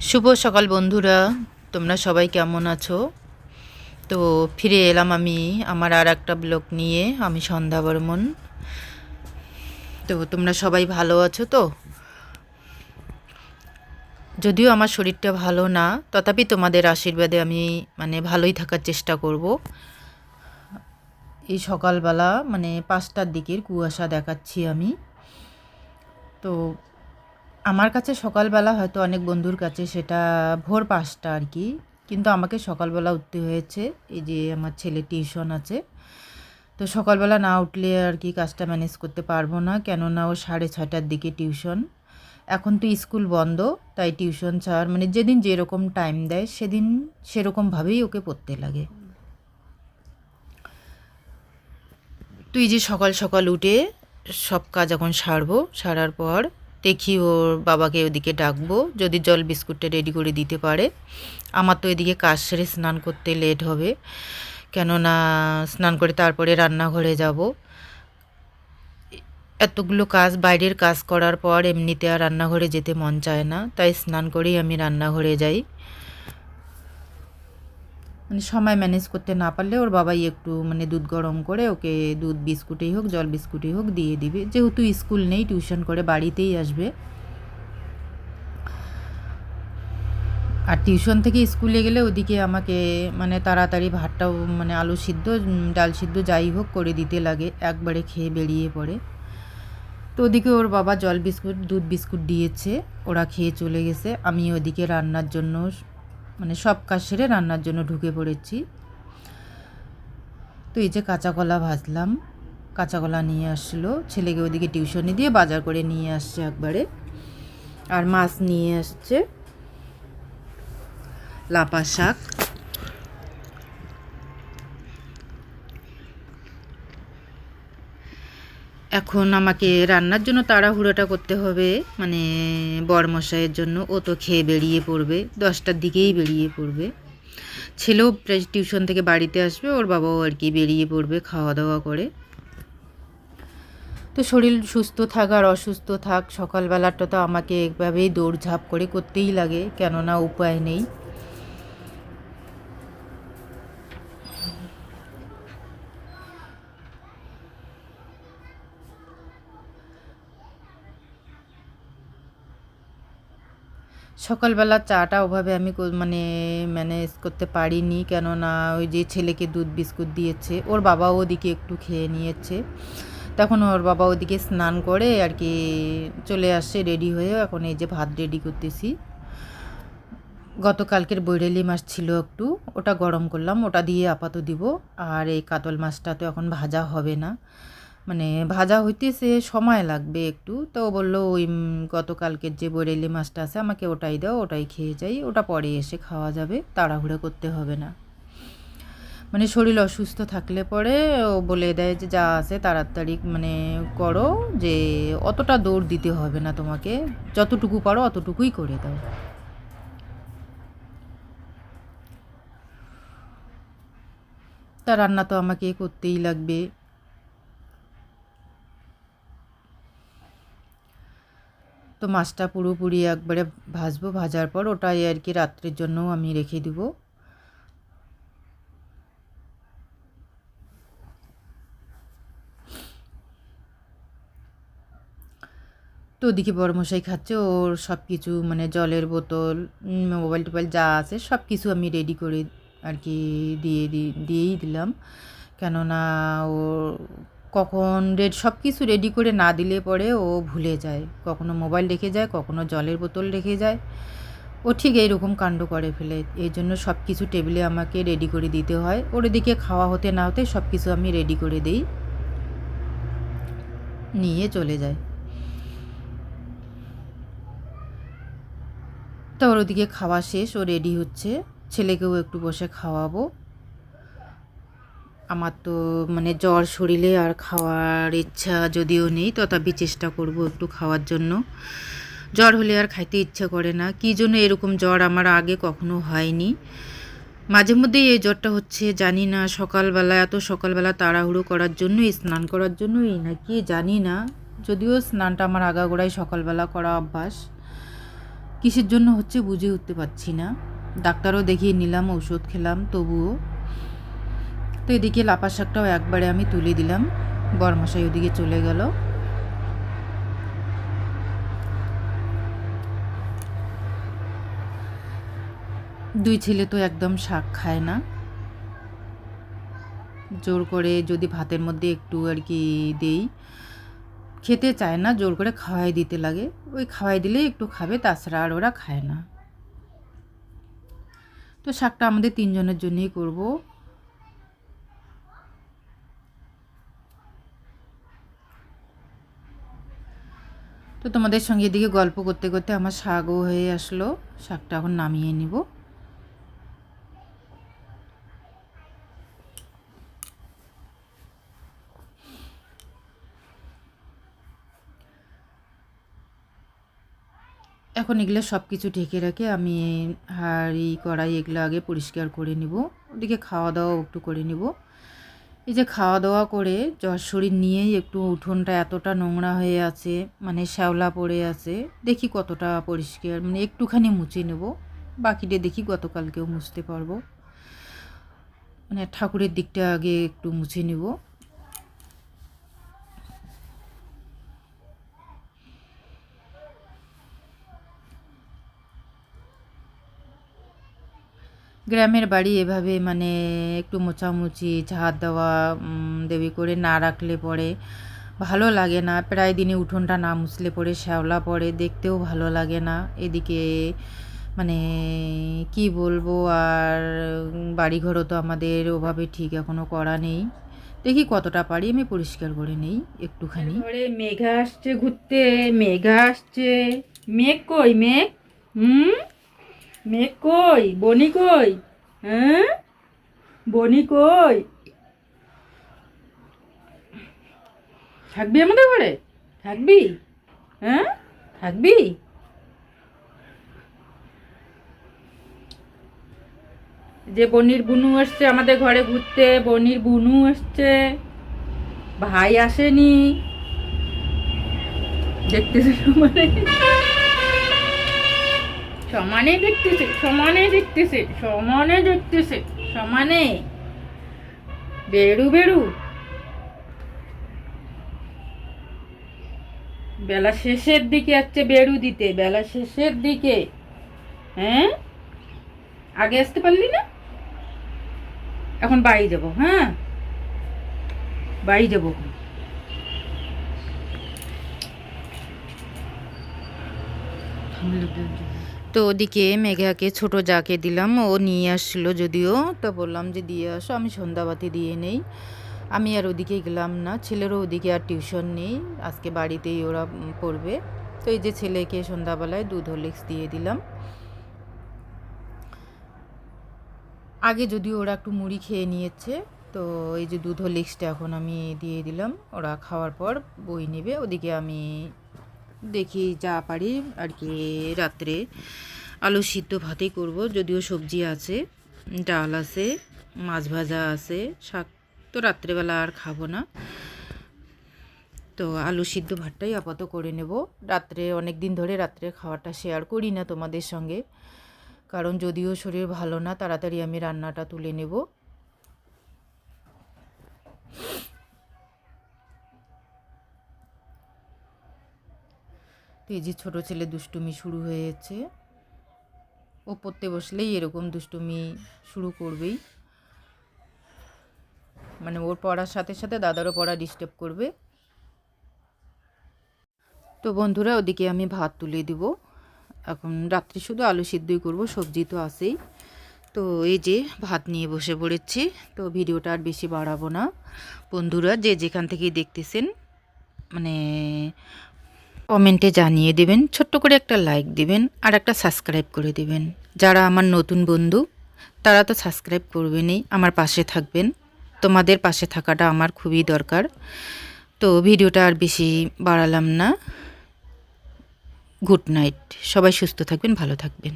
শুভ সকাল বন্ধুরা, তোমরা সবাই কেমন আছো? তো ফিরে এলাম আমি আমার আর একটা ব্লগ নিয়ে। আমি সন্ধ্যা বর্মন। তো তোমরা সবাই ভালো আছো তো? যদিও আমার শরীরটা ভালো না, তথাপি তোমাদের আশীর্বাদে আমি ভালোই থাকার চেষ্টা করব। এই সকালবেলা 5টার দিকের কুয়াশা দেখাচ্ছি আমি। তো আমার কাছে সকালবেলা হয়তো অনেক বন্ধুর কাছে সেটা ভোর 5টা আর কি, কিন্তু আমাকে সকালবেলা উঠতে হয়েছে। এই যে আমার ছেলে টিউশন আছে, তো সকালবেলা না উঠলে আর কি কাজটা ম্যানেজ করতে পারবো না, কেননা ও 6:30টার দিকে টিউশন। এখন তো স্কুল বন্ধ, তাই টিউশন ছাড় যেদিন যেরকম টাইম দেয় সেদিন সেরকমভাবেই ওকে পড়তে লাগে। তুই যে সকাল সকাল উঠে সব কাজ এখন সারার পর দেখি ওর বাবাকে ওদিকে ডাকবো, যদি জল বিস্কুটটা রেডি করে দিতে পারে। আমার তো এদিকে কাজ সেরে স্নান করতে লেট হবে, কেননা স্নান করে তারপরে রান্নাঘরে যাব। এতগুলো কাজ, বাইরের কাজ করার পর এমনিতে আর রান্নাঘরে যেতে মন চায় না, তাই স্নান করেই আমি রান্নাঘরে যাই। সময় ম্যানেজ করতে না পারলে ওর বাবাই একটু দুধ গরম করে ওকে দুধ বিস্কুটেই হোক জল বিস্কুটেই হোক দিয়ে দিবে, যেহেতু স্কুল নেই, টিউশন করে বাড়িতেই আসবে। আর টিউশন থেকে স্কুলে গেলে ওদিকে আমাকে তাড়াতাড়ি ভাতটাও আলু সিদ্ধ ডাল সিদ্ধ যাই হোক করে দিতে লাগে, একবারে খেয়ে বেরিয়ে পড়ে। তো ওদিকে ওর বাবা জল বিস্কুট দুধ বিস্কুট দিয়েছে, ওরা খেয়ে চলে গেছে। আমি ওদিকে রান্নার জন্য সব কাজ সেরে রান্নার জন্য ঢুকে পড়েছি। তো এই যে কাঁচা কলা ভাজলাম, কাঁচা কলা নিয়ে আসছিলো, ছেলেকে ওদিকে টিউশনে দিয়ে বাজার করে নিয়ে আসছে একবারে। আর মাছ নিয়ে আসছে লাপা শাক। এখন আমাকে রান্নার জন্য তাড়াহুড়োটা করতে হবে, বরমশাইয়ের জন্য। ও তো খেয়ে বেরিয়ে পড়বে, 10টার দিকেই বেরিয়ে পড়বে। ছেলেও টিউশন থেকে বাড়িতে আসবে, ওর বাবাও আর কি বেরিয়ে পড়বে খাওয়া দাওয়া করে। তো শরীর সুস্থ থাক আর অসুস্থ থাক, সকালবেলাটা তো আমাকে এভাবেই দৌড়ঝাঁপ করে করতেই লাগে, কেননা উপায় নেই। সকালবেলা চাটা ওভাবে আমি ম্যানেজ করতে পারিনি, কেননা ওই যে ছেলেকে দুধ বিস্কুট দিয়েছে, ওর বাবাও ওদিকে একটু খেয়ে নিয়েছে। তখন ওর বাবা ওদিকে স্নান করে আর কি চলে আসছে রেডি হয়ে। এখন এই যে ভাত রেডি করতেছি। গতকালকের বৈরালি মাছ ছিল একটু, ওটা গরম করলাম, ওটা দিয়ে আপাতত দিব। আর এই কাতল মাছটা তো এখন ভাজা হবে না, ভাজা হইতেছে সময় লাগবে একটু। তো বললো ওই গতকালকের যে বৈরালি মাছটা আছে আমাকে ওটাই দাও, ওটাই খেয়ে যাই, ওটা পরে এসে খাওয়া যাবে, তাড়াহুড়ো করতে হবে না। শরীর অসুস্থ থাকলে পরে ও বলে দেয় যে যা আছে তাড়াতাড়ি করো, যে অতটা দৌড় দিতে হবে না তোমাকে, যতটুকু পারো অতটুকুই করে দাও। তা রান্না তো আমাকে করতেই লাগবে। তো মাছটা পুরোপুরি একবারে ভাজবো, ভাজার পর ওটাই আর কি রাত্রের জন্যও আমি রেখে দিব। তো ওদিকে বড়মশাই খাচ্ছে, ওর সব কিছু জলের বোতল মোবাইল টোবাইল যা আছে সব কিছু আমি রেডি করে আর কি দিয়েই দিলাম, কেননা ও কখন সব কিছু রেডি করে না দিলে পরে ও ভুলে যায়, কখনো মোবাইল রেখে যায়, কখনো জলের বোতল রেখে যায়। ও ঠিক এইরকম কাণ্ড করে ফেলে, এই জন্য সব কিছু টেবিলে আমাকে রেডি করে দিতে হয়। ওর এদিকে খাওয়া হতে না হতে সব কিছু আমি রেডি করে দিই, নিয়ে চলে যায়। তো ওর ওদিকে খাওয়া শেষ, ও রেডি হচ্ছে, ছেলেকেও একটু বসে খাওয়াবো। আমার তো জ্বর শরীরে আর খাওয়ার ইচ্ছা যদিও নেই, তথাপি চেষ্টা করব একটু খাওয়ার জন্য। জ্বর হলে আর খাইতে ইচ্ছা করে না, কী জন্য এরকম জ্বর আমার আগে কখনো হয়নি, মাঝে মধ্যেই এই জ্বরটা হচ্ছে, জানি না সকালবেলা এত সকালবেলা তাড়াহুড়ো করার জন্যই, স্নান করার জন্যই নাকি জানি না, যদিও স্নানটা আমার আগাগোড়াই সকালবেলা করা অভ্যাস, কিসের জন্য হচ্ছে বুঝে উঠতে পারছি না। ডাক্তারও দেখিয়ে নিলাম, ওষুধ খেলাম, তবুও। তো এদিকে লাফা শাকটাও একবারে আমি তুলে দিলাম, বরমশাই ওদিকে চলে গেল। দুই ছেলে তো একদম শাক খায় না, জোর করে যদি ভাতের মধ্যে একটু আর কি দেই, খেতে চায় না, জোর করে খাওয়াই দিতে লাগে। ওই খাওয়াই দিলে একটু খাবে, তাছাড়া আর ওরা খায় না। তো শাকটা আমাদের 3 জনের জন্যই করব। তো তোমাদের সঙ্গে এদিকে গল্প করতে করতে আমার শাকও হয়ে আসলো। শাকটা এখন নামিয়ে নিব। এখন এগুলো সব কিছু ঢেকে রেখে আমি হাঁড়ি কড়াই এগুলো আগে পরিষ্কার করে নিব। ওদিকে খাওয়া দাওয়া একটু করে নিব। এই যে খাওয়া দাওয়া করে জ্বর শরীর নিয়েই একটু উঠোনটা এতটা নোংরা হয়ে আছে, মানে শ্যাওলা পড়ে আছে। দেখি কতটা পরিষ্কার, মানে একটুখানি মুছে নেব, বাকিটা দেখি গতকালকেও মুছতে পারবো। মানে ঠাকুরের দিকটা আগে একটু মুছে নেব। গ্রামের বাড়ি এভাবে মানে একটু মোছামুছি ঝাড় দেওয়া দেবী করে না রাখলে পরে ভালো লাগে না। প্রায় দিনে উঠোনটা না মুছলে পরে শ্যাওলা পড়ে, দেখতেও ভালো লাগে না। এদিকে মানে কি বলবো, আর বাড়িঘরও তো আমাদের ওভাবে ঠিক এখনও করা নেই। দেখি কতটা পারি আমি পরিষ্কার করে নেই একটুখানি। ঘরে মেঘা আসছে ঘুরতে, মেঘা আসছে। মেঘ কই মেঘ? মেঘ কই? বনি কই? হ্যাঁ, বনি কই? থাকবি আমাদের ঘরে? থাকবি? হ্যাঁ, থাকবি? যে বনির বুনু আসছে আমাদের ঘরে ঘুরতে, বনির বুনু আসছে, ভাই আসেনি। দেখতেছে সমানে, সমানে দেখতেছে, সমানে দেখতেছে, সমানে দেখতেছে, সমানে। বেরু বেরু, বেলা শেষের দিকে আসছে বেরু দিতে, বেলা শেষের দিকে। হ্যাঁ, আগে আসতে পারলি না? এখন বাড়ি যাব। হ্যাঁ, বাড়ি যাব। তো ওদিকে মেঘাকে ছোট যাকে দিলাম, ও নিয়ে আসছিল যদিও, তো বললাম যে দিয়ে আসো, আমি সন্ধ্যাবাতি দিয়ে নেই। আমি আর ওদিকে গেলাম না, ছেলেরও ওদিকে আর টিউশন নেই, আজকে বাড়িতেই ওরা পড়বে। তো এই যে ছেলেকে সন্ধ্যাবেলায় দুধ হরলিক্স দিয়ে দিলাম। আগে যদিও ওরা একটু মুড়ি খেয়ে নিয়েছে, তো এই যে দুধ হরলিক্সটা এখন আমি দিয়ে দিলাম। ওরা খাওয়ার পর বই নেবে। ওদিকে আমি দেখি যা পারি আর কি, রাত্রে আলু সিদ্ধ ভাতই করব, যদিও সবজি আছে, ডাল আছে, মাছ ভাজা আছে, শাক তো রাত্রেবেলা আর খাবো না। তো আলু সিদ্ধ ভাতটাই আপাতত করে নেব। রাত্রে অনেক দিন ধরে রাত্রে খাওয়াটা শেয়ার করি না তোমাদের সঙ্গে, কারণ যদিও শরীর ভালো না, তাড়াতাড়ি আমি রান্নাটা তুলে নেব। তো এই যে ছোটো ছেলে দুষ্টুমি শুরু হয়েছে, ও পড়তে বসলেই এরকম দুষ্টুমি শুরু করবেই, মানে ওর পড়ার সাথে সাথে দাদারও পড়া ডিস্টার্ব করবে। তো বন্ধুরা ওদিকে আমি ভাত তুলে দিব। এখন রাত্রে শুধু আলু সিদ্ধই করব, সবজি তো আছেই। তো এই যে ভাত নিয়ে বসে পড়েছি। তো ভিডিওটা আর বেশি বাড়াবো না। বন্ধুরা যে যেখান থেকেই দেখতেছেন মানে কমেন্টে জানিয়ে দেবেন, ছোট্ট করে একটা লাইক দিবেন আর একটা সাবস্ক্রাইব করে দিবেন। যারা আমার নতুন বন্ধু তারা তো সাবস্ক্রাইব করবেনই, আমার পাশে থাকবেন। তোমাদের পাশে থাকাটা আমার খুবই দরকার। তো ভিডিওটা আর বেশি বাড়ালাম না। গুড নাইট, সবাই সুস্থ থাকবেন, ভালো থাকবেন।